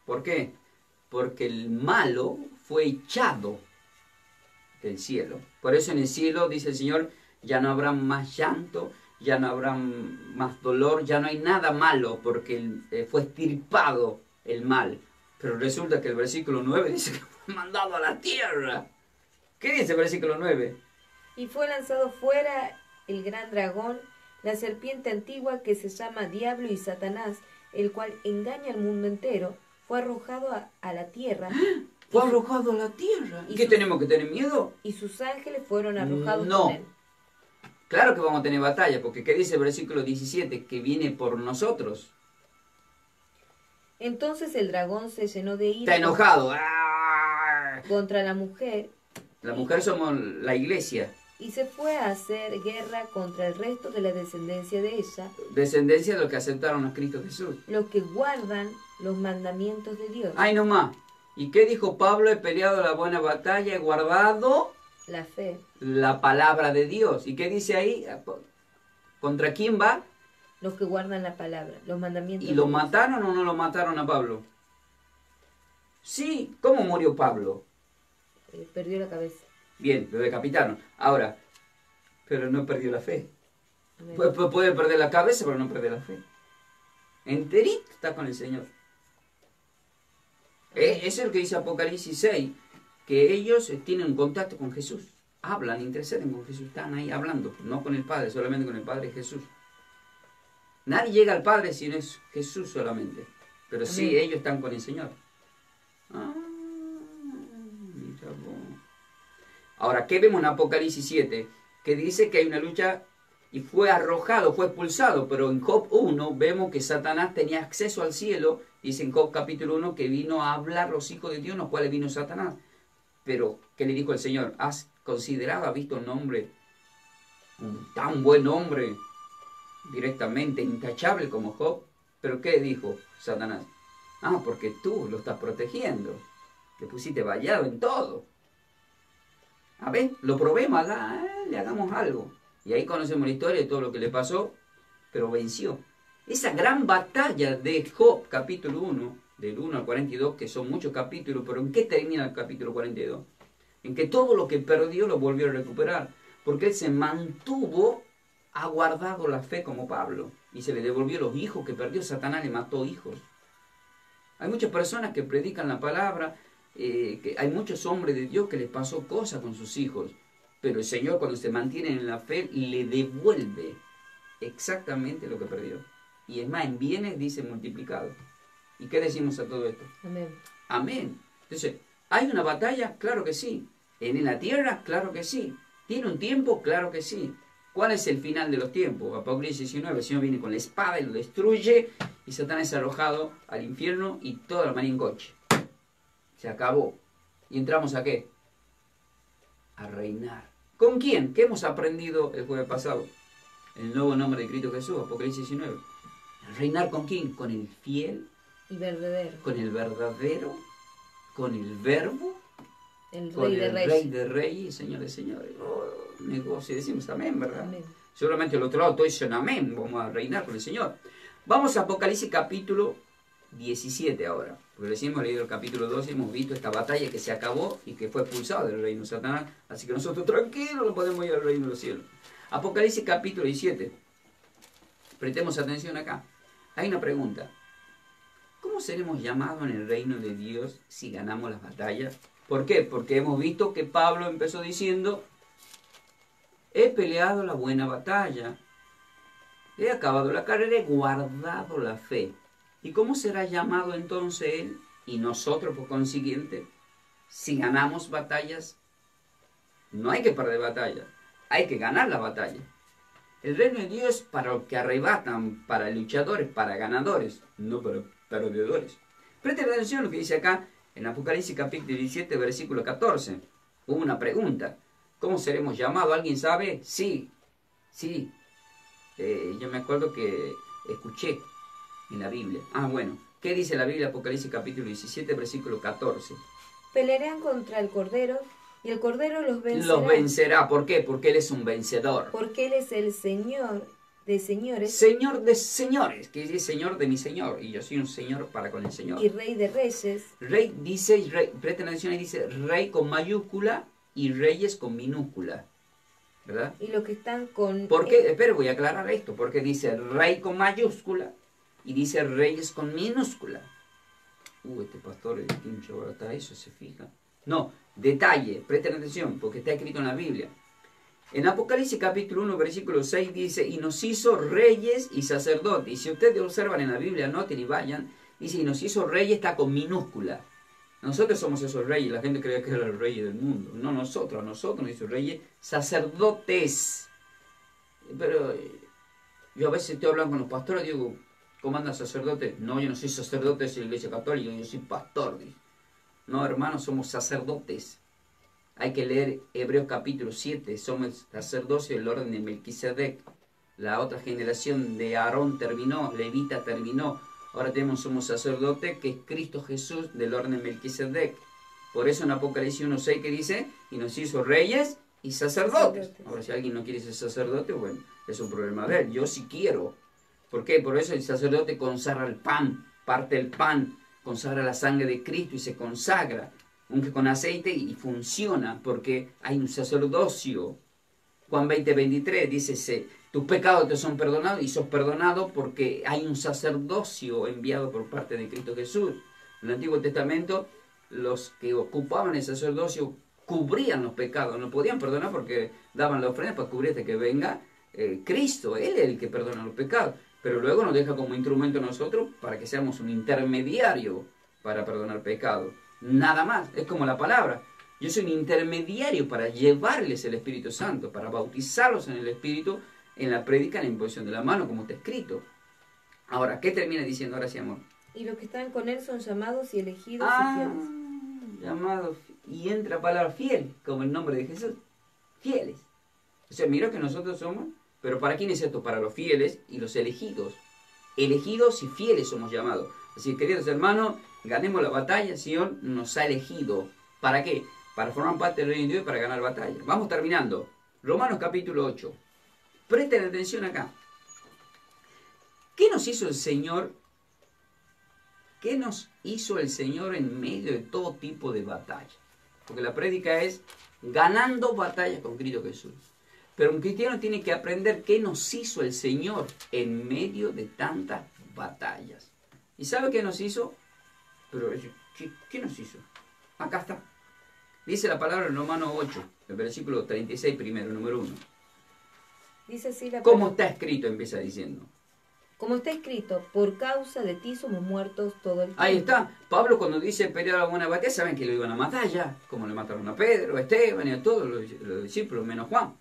¿Por qué? Porque el malo fue echado del cielo. Por eso en el cielo, dice el Señor, ya no habrá más llanto, ya no habrá más dolor, ya no hay nada malo, porque fue extirpado el mal. Pero resulta que el versículo 9 dice que fue mandado a la tierra. ¿Qué dice el versículo 9? Y fue lanzado fuera el gran dragón, la serpiente antigua que se llama Diablo y Satanás, el cual engaña al mundo entero, fue arrojado a la tierra. Fue arrojado a la tierra. ¿Y qué tenemos que tener miedo? Y sus ángeles fueron arrojados con él. Claro que vamos a tener batalla, porque ¿qué dice el versículo 17? Que viene por nosotros. Entonces el dragón se llenó de ira. Está enojado. Contra la mujer. La mujer somos la iglesia. Y se fue a hacer guerra contra el resto de la descendencia de ella. Descendencia de los que aceptaron a Cristo Jesús. Los que guardan los mandamientos de Dios. Ay, nomás. ¿Y qué dijo Pablo? He peleado la buena batalla, he guardado la fe, la palabra de Dios. ¿Y qué dice ahí? ¿Contra quién va? Los que guardan la palabra, los mandamientos. ¿Y lo mataron o no lo mataron a Pablo? Sí, ¿cómo murió Pablo? Perdió la cabeza. Bien, lo decapitaron. Ahora, pero no perdió la fe. Amén. Puede perder la cabeza, pero no perder la fe. Enterito está con el Señor. Eso es lo que dice Apocalipsis 6, que ellos tienen contacto con Jesús. Hablan, interceden con Jesús, están ahí hablando, no con el Padre, solamente con el Padre Jesús. Nadie llega al Padre si no es Jesús solamente. Pero sí, Amén. ellos están con el Señor. Ah, mira vos. Ahora, ¿qué vemos en Apocalipsis 7? Que dice que hay una lucha y fue arrojado, fue expulsado. Pero en Job 1 vemos que Satanás tenía acceso al cielo. Dice en Job capítulo 1 que vino a hablar los hijos de Dios, los cuales vino Satanás. Pero, ¿qué le dijo el Señor? ¿Has considerado, has visto un hombre, un tan buen hombre, directamente intachable como Job? ¿Pero qué dijo Satanás? Ah, porque tú lo estás protegiendo. Le pusiste vallado en todo. A ver, lo probemos, le hagamos algo. Y ahí conocemos la historia de todo lo que le pasó, pero venció. Esa gran batalla de Job, capítulo 1, del 1 al 42, que son muchos capítulos, pero ¿en qué termina el capítulo 42? En que todo lo que perdió lo volvió a recuperar, porque él se mantuvo, ha guardado la fe como Pablo, y se le devolvió los hijos que perdió. Satanás le mató hijos. Hay muchas personas que predican la palabra, que hay muchos hombres de Dios que les pasó cosas con sus hijos, pero el Señor, cuando se mantienen en la fe, le devuelve exactamente lo que perdió. Y es más, en bienes dice multiplicado. ¿Y qué decimos a todo esto? Amén. Amén. Entonces, ¿hay una batalla? Claro que sí. ¿En la tierra? Claro que sí. ¿Tiene un tiempo? Claro que sí. ¿Cuál es el final de los tiempos? Apocalipsis 19, el Señor viene con la espada y lo destruye, y Satanás es arrojado al infierno y toda la manía en coche. Se acabó. ¿Y entramos a qué? A reinar. ¿Con quién? ¿Qué hemos aprendido el jueves pasado? El nuevo nombre de Cristo Jesús, Apocalipsis 19. ¿Reinar con quién? Con el fiel, Y verdadero. con el verdadero, con el verbo, El con Rey de el Reyes. Rey de Reyes, Señor de Señores. Oh, negocio, decimos amén, ¿verdad? Amén. Seguramente el otro lado todos dicen amén, vamos a reinar con el Señor. Vamos a Apocalipsis capítulo 17 ahora, porque recién hemos leído el capítulo 12, hemos visto esta batalla que se acabó y que fue expulsado del reino de Satanás, así que nosotros tranquilos no podemos ir al reino de los cielos. Apocalipsis capítulo 17, prestemos atención acá. Hay una pregunta: ¿cómo seremos llamados en el reino de Dios si ganamos las batallas? ¿Por qué? Porque hemos visto que Pablo empezó diciendo: he peleado la buena batalla, he acabado la carrera, he guardado la fe. ¿Y cómo será llamado entonces él y nosotros por consiguiente si ganamos batallas? No hay que perder batallas, hay que ganar la batalla. El reino de Dios es para los que arrebatan, para luchadores, para ganadores, no para perdedores. Presten atención a lo que dice acá en Apocalipsis capítulo 17, versículo 14. Hubo una pregunta: ¿cómo seremos llamados? ¿Alguien sabe? Sí. Yo me acuerdo que escuché en la Biblia. Bueno, ¿qué dice la Biblia? Apocalipsis capítulo 17, versículo 14. Pelearán contra el Cordero, y el Cordero los vencerá. Los vencerá. ¿Por qué? Porque Él es un vencedor. Porque Él es el Señor de señores. Señor de señores, que es Señor de mi Señor. Y yo soy un Señor para con el Señor. Y Rey de reyes. Rey dice, presten atención, ahí dice Rey con mayúscula y Reyes con minúscula. ¿Verdad? Y los que están con... ¿Por qué? Espera, voy a aclarar esto. Porque dice Rey con mayúscula y dice Reyes con minúscula. Este pastor es pincho, ahora está eso, se fija. No, detalle, presten atención, porque está escrito en la Biblia. En Apocalipsis capítulo 1, versículo 6 dice: y nos hizo reyes y sacerdotes. Y si ustedes observan en la Biblia, noten y vayan, dice: y nos hizo reyes, está con minúscula. Nosotros somos esos reyes, la gente creía que eran los reyes del mundo. No, nosotros nos hizo reyes, sacerdotes. Pero yo a veces estoy hablando con los pastores y digo: ¿cómo anda sacerdote? No, yo no soy sacerdote, soy la iglesia católica, yo soy pastor. No, hermanos, somos sacerdotes. Hay que leer Hebreos capítulo 7, somos sacerdocio del orden de Melquisedec. La otra generación de Aarón terminó, Levita terminó. Ahora somos sacerdote, que es Cristo Jesús del orden de Melquisedec. Por eso en Apocalipsis 1:6 que dice: y nos hizo reyes y sacerdotes. Ahora, si alguien no quiere ser sacerdote, bueno, es un problema de él. Yo sí quiero. ¿Por qué? Por eso el sacerdote consagra el pan, parte el pan, consagra la sangre de Cristo y se consagra, unge con aceite y funciona porque hay un sacerdocio. Juan 20:23 dice, tus pecados te son perdonados y sos perdonado porque hay un sacerdocio enviado por parte de Cristo Jesús. En el Antiguo Testamento, los que ocupaban el sacerdocio cubrían los pecados, no podían perdonar porque daban la ofrenda para cubrir hasta que venga Cristo. Él es el que perdona los pecados, pero luego nos deja como instrumento nosotros para que seamos un intermediario para perdonar pecados. Nada más, es como la palabra. Yo soy un intermediario para llevarles el Espíritu Santo, para bautizarlos en el Espíritu, en la prédica, en la imposición de la mano, como está escrito. Ahora, ¿qué termina diciendo ahora sí, amor? Y los que están con él son llamados y elegidos y fieles. Llamados, y entra la palabra fiel, como el nombre de Jesús. Fieles. O sea, mira que nosotros somos, pero ¿para quién es esto? Para los fieles y los elegidos. Elegidos y fieles somos llamados. Así que, queridos hermanos, ganemos la batalla. El Señor nos ha elegido. ¿Para qué? Para formar parte del reino de Dios y para ganar batalla. Vamos terminando. Romanos capítulo 8. Presten atención acá. ¿Qué nos hizo el Señor? ¿Qué nos hizo el Señor en medio de todo tipo de batalla? Porque la prédica es ganando batallas con Cristo Jesús. Pero un cristiano tiene que aprender qué nos hizo el Señor en medio de tantas batallas. ¿Y sabe qué nos hizo? Pero, ¿qué nos hizo? Acá está. Dice la palabra en Romanos 8, el versículo 36 primero, número 1. Dice así la ¿Cómo está escrito? Empieza diciendo. Como está escrito, por causa de ti somos muertos todo el tiempo. Ahí está. Pablo cuando dice pelear la buena batalla, saben que lo iban a matar ya. Como le mataron a Pedro, a Esteban y a todos los discípulos, menos Juan.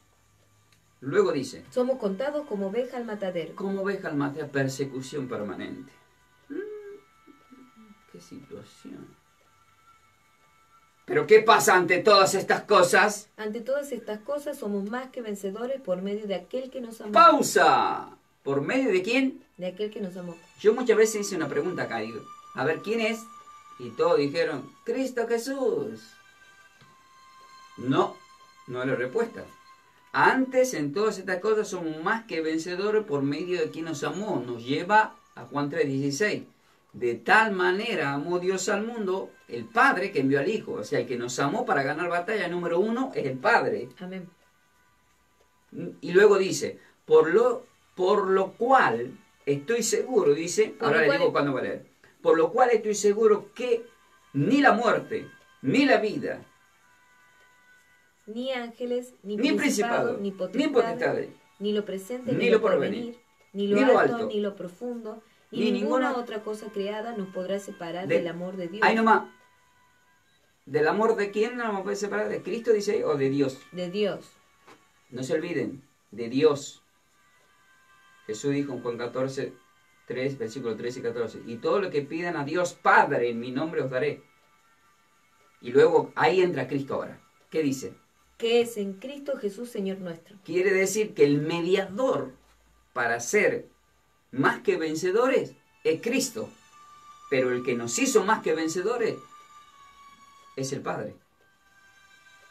Luego dice. Somos contados como oveja al matadero. Como oveja al matadero, persecución permanente. ¿Qué situación? ¿Pero qué pasa ante todas estas cosas? Ante todas estas cosas somos más que vencedores por medio de aquel que nos amó. ¡Pausa! ¿Por medio de quién? De aquel que nos amó. Yo muchas veces hice una pregunta acá, digo, a ver, ¿quién es? Y todos dijeron, Cristo Jesús. No, no es la respuesta. Antes, en todas estas cosas, somos más que vencedores por medio de quien nos amó. Nos lleva a Juan 3:16. De tal manera amó Dios al mundo, el Padre que envió al Hijo. O sea, el que nos amó para ganar batalla número 1 es el Padre. Amén. Y luego dice, por lo cual estoy seguro, dice, ahora le digo cuándo va a leer. Por lo cual estoy seguro que ni la muerte, ni la vida, ni ángeles, ni principados, ni potestades, ni lo presente, ni lo porvenir, ni lo alto, ni lo profundo, ni ninguna otra cosa creada nos podrá separar del amor de Dios. Ahí nomás. ¿Del amor de quién no nos puede separar? ¿De Cristo, dice, o de Dios? De Dios. No se olviden, de Dios. Jesús dijo en Juan 14, 3, versículos 13 y 14, y todo lo que pidan a Dios Padre en mi nombre os daré. Y luego ahí entra Cristo ahora. ¿Qué dice? Que es en Cristo Jesús, Señor nuestro. Quiere decir que el mediador para ser más que vencedores es Cristo. Pero el que nos hizo más que vencedores es el Padre.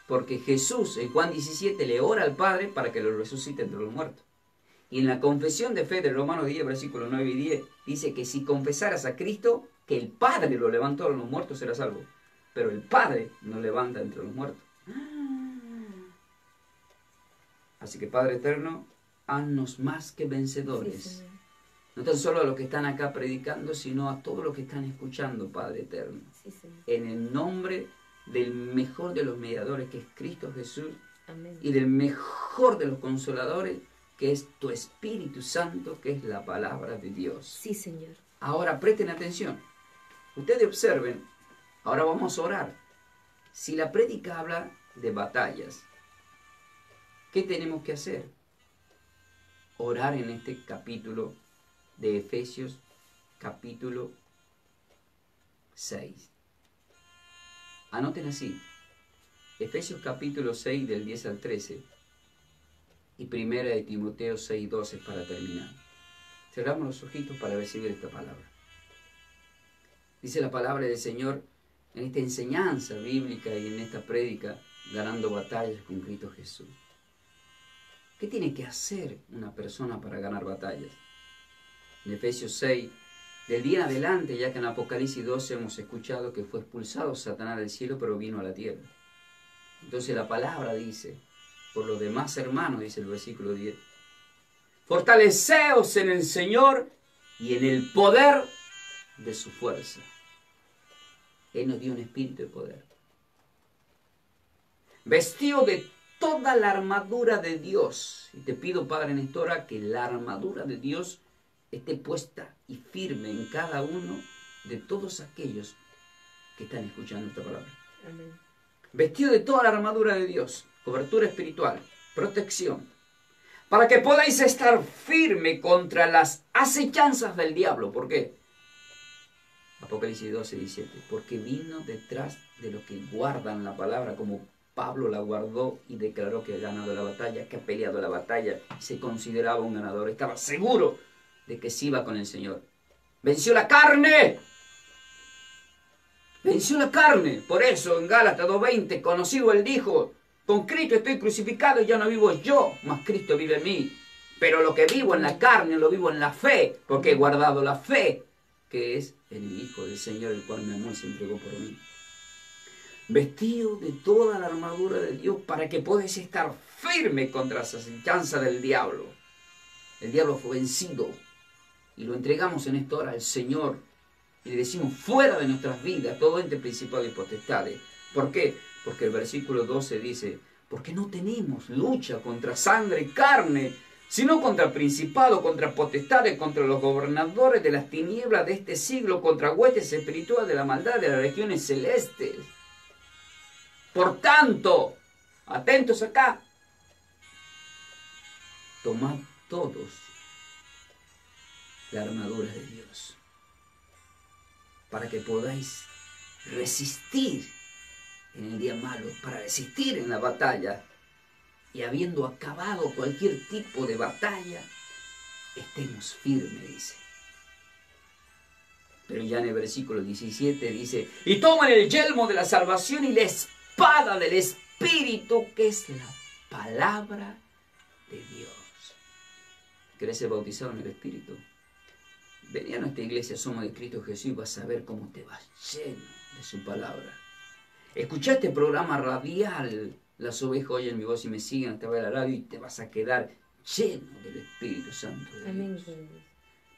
Porque Jesús en Juan 17 le ora al Padre para que lo resucite entre los muertos. Y en la confesión de fe de Romanos 10, versículos 9 y 10, dice que si confesaras a Cristo, que el Padre lo levantó de los muertos, serás salvo. Pero el Padre nos levanta entre los muertos. Así que Padre eterno, haznos más que vencedores. Sí, no tan solo a los que están acá predicando, sino a todos los que están escuchando, Padre eterno. Sí, en el nombre del mejor de los mediadores, que es Cristo Jesús. Amén. Y del mejor de los consoladores, que es tu Espíritu Santo, que es la palabra de Dios. Sí, Señor. Ahora presten atención. Ustedes observen, ahora vamos a orar. Si la prédica habla de batallas, ¿qué tenemos que hacer? Orar en este capítulo de Efesios, capítulo 6. Anoten así. Efesios capítulo 6 del 10 al 13 y primera de Timoteo 6:12 para terminar. Cerramos los ojitos para recibir esta palabra. Dice la palabra del Señor en esta enseñanza bíblica y en esta prédica, ganando batallas con Cristo Jesús. ¿Qué tiene que hacer una persona para ganar batallas? En Efesios 6, Del día en adelante, ya que en Apocalipsis 12 hemos escuchado que fue expulsado Satanás del cielo, pero vino a la tierra. Entonces la palabra dice, por los demás hermanos, dice el versículo 10, fortaleceos en el Señor y en el poder de su fuerza. Él nos dio un espíritu de poder. Vestido de toda la armadura de Dios. Y te pido, Padre, en esta hora, que la armadura de Dios esté puesta y firme en cada uno de todos aquellos que están escuchando esta palabra. Amén. Vestido de toda la armadura de Dios, cobertura espiritual, protección, para que podáis estar firme contra las acechanzas del diablo. ¿Por qué? Apocalipsis 12, 17. Porque vino detrás de los que guardan la palabra, como Pablo la guardó y declaró que ha ganado la batalla, que ha peleado la batalla, se consideraba un ganador, estaba seguro de que se iba con el Señor. Venció la carne. Venció la carne. Por eso en Gálatas 2:20, conocido él dijo, con Cristo estoy crucificado y ya no vivo yo, mas Cristo vive en mí. Pero lo que vivo en la carne lo vivo en la fe, porque he guardado la fe, que es en el Hijo del Señor, el cual me amó y se entregó por mí. Vestido de toda la armadura de Dios para que podáis estar firme contra esa acechanza del diablo. El diablo fue vencido y lo entregamos en esta hora al Señor y le decimos fuera de nuestras vidas todo ente principal y potestades. ¿Por qué? Porque el versículo 12 dice, porque no tenemos lucha contra sangre y carne, sino contra principados, contra potestades, contra los gobernadores de las tinieblas de este siglo, contra huestes espirituales de la maldad de las regiones celestes. Por tanto, atentos acá, tomad todos la armadura de Dios, para que podáis resistir en el día malo, para resistir en la batalla, y habiendo acabado cualquier tipo de batalla, estemos firmes, dice. Pero ya en el versículo 17 dice, y toman el yelmo de la salvación y la espada del Espíritu, que es la palabra de Dios. ¿Querés ser bautizado en el Espíritu? Vení a nuestra iglesia, Somos de Cristo Jesús, y vas a ver cómo te vas lleno de su palabra. Escuchá este programa radial, Las Ovejas Oyen Mi Voz y Me Siguen a través de la radio, y te vas a quedar lleno del Espíritu Santo de Amén. Dios.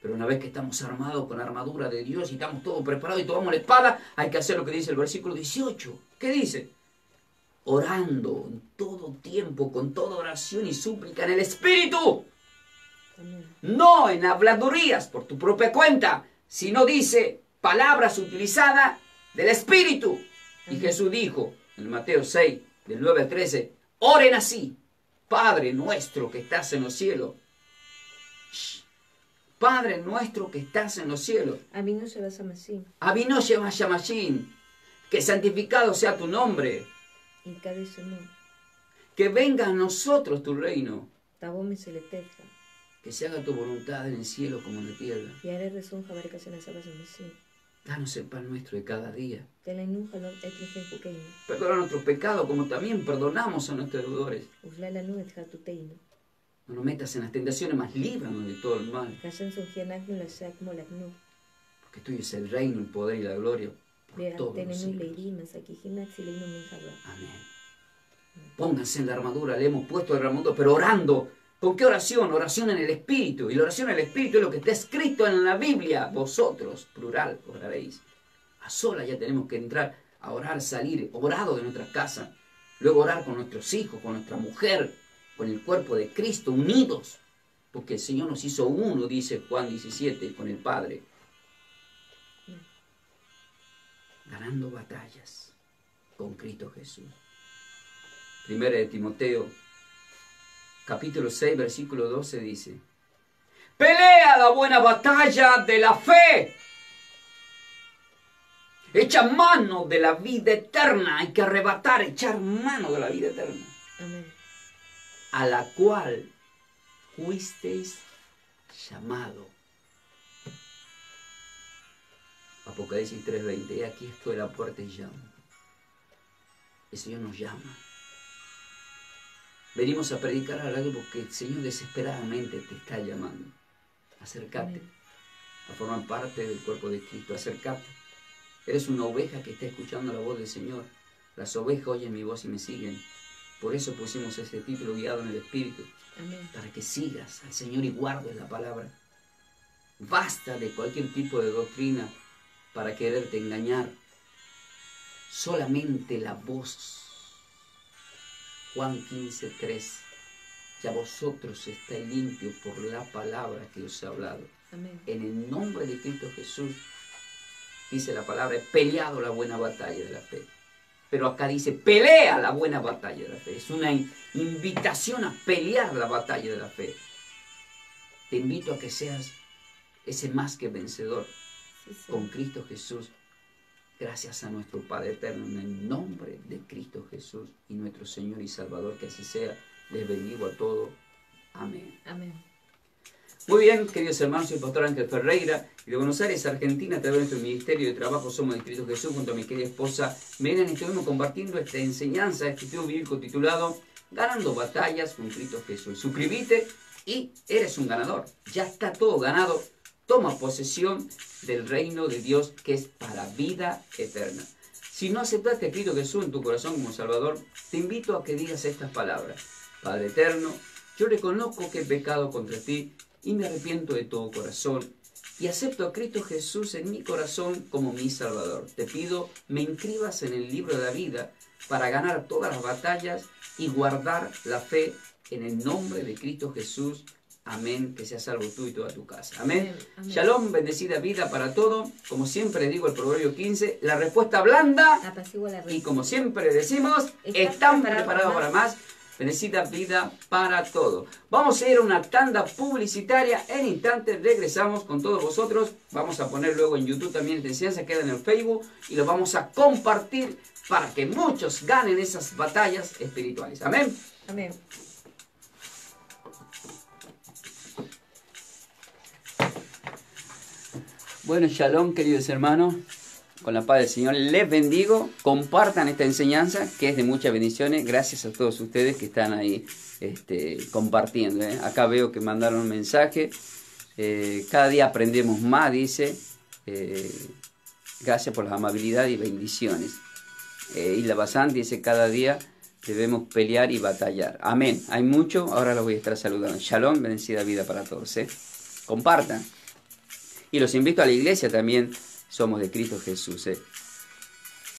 Pero una vez que estamos armados con la armadura de Dios y estamos todos preparados y tomamos la espada, hay que hacer lo que dice el versículo 18. ¿Qué dice? Orando en todo tiempo, con toda oración y súplica en el Espíritu. Amén. No en habladurías por tu propia cuenta, sino dice palabras utilizadas del Espíritu. Y Jesús dijo en Mateo 6, del 9 al 13, oren así, Padre nuestro que estás en los cielos. Padre nuestro que estás en los cielos. Abino Shebashamashin. Abino Shebashamashin. Que santificado sea tu nombre. Que venga a nosotros tu reino. Que se haga tu voluntad en el cielo como en la tierra. Danos el pan nuestro de cada día. Perdona nuestros pecados como también perdonamos a nuestros deudores. No nos metas en las tentaciones, mas líbranos de todo el mal. Porque tuyo es el reino, el poder y la gloria por todos los siglos. Amén. Pónganse en la armadura, le hemos puesto la armadura, pero orando. ¿Con qué oración? Oración en el Espíritu. Y la oración en el Espíritu es lo que está escrito en la Biblia. Vosotros, plural, oraréis. A solas ya tenemos que entrar a orar, salir, orado de nuestras casas. Luego orar con nuestros hijos, con nuestra mujer, con el cuerpo de Cristo, unidos. Porque el Señor nos hizo uno, dice Juan 17, con el Padre. Ganando batallas con Cristo Jesús. Primera de Timoteo, capítulo 6, versículo 12 dice, pelea la buena batalla de la fe. Echa mano de la vida eterna. Hay que arrebatar, echar mano de la vida eterna. Amén. A la cual fuisteis llamado. Apocalipsis 3:20. Aquí estoy a la puerta y llamo. El Señor nos llama. Venimos a predicar algo porque el Señor desesperadamente te está llamando. Acércate. a formar parte del cuerpo de Cristo. Acércate. Eres una oveja que está escuchando la voz del Señor. Las ovejas oyen mi voz y me siguen. Por eso pusimos ese título, Guiado en el Espíritu. Amén. Para que sigas al Señor y guardes la palabra. Basta de cualquier tipo de doctrina para quererte engañar. Solamente la voz. Juan 15:3. Ya vosotros estáis limpios por la palabra que os he hablado. Amén. En el nombre de Cristo Jesús, dice la palabra, he peleado la buena batalla de la fe. Pero acá dice, pelea la buena batalla de la fe. Es una invitación a pelear la batalla de la fe. Te invito a que seas ese más que vencedor con Cristo Jesús. Gracias a nuestro Padre Eterno, en el nombre de Cristo Jesús y nuestro Señor y Salvador, que así sea. Les bendigo a todos. Amén. Amén. Muy bien, queridos hermanos, soy el pastor Ángel Ferreira y de Buenos Aires, Argentina, a través de nuestro ministerio de trabajo Somos de Cristo Jesús, junto a mi querida esposa Melanie, estuvimos compartiendo esta enseñanza, este estudio bíblico titulado Ganando batallas con Cristo Jesús. Suscríbete y eres un ganador. Ya está todo ganado. Toma posesión del reino de Dios que es para vida eterna. Si no aceptaste a Cristo Jesús en tu corazón como Salvador, te invito a que digas estas palabras. Padre eterno, yo reconozco que he pecado contra ti y me arrepiento de todo corazón y acepto a Cristo Jesús en mi corazón como mi Salvador. Te pido, me inscribas en el libro de la vida para ganar todas las batallas y guardar la fe en el nombre de Cristo Jesús. Amén, que seas salvo tú y toda tu casa. Amén. Amén. Shalom, bendecida vida para todo. Como siempre digo el Proverbio 15, la respuesta blanda. Apacigua la Y como siempre decimos, están preparados para más. Bendecida vida para todo. Vamos a ir a una tanda publicitaria. En instantes regresamos con todos vosotros. Vamos a poner luego en YouTube también esta enseñanza, queda en el Facebook. Y lo vamos a compartir para que muchos ganen esas batallas espirituales. Amén. Amén. Bueno, shalom, queridos hermanos. Con la paz del Señor les bendigo. Compartan esta enseñanza que es de muchas bendiciones. Gracias a todos ustedes que están ahí compartiendo. Acá veo que mandaron un mensaje. Cada día aprendemos más, dice. Gracias por la amabilidad y bendiciones. Isla Bazán dice, cada día debemos pelear y batallar. Amén. Hay mucho. Ahora los voy a estar saludando. Shalom, bendecida vida para todos. Compartan. Y los invito a la iglesia también. Somos de Cristo Jesús.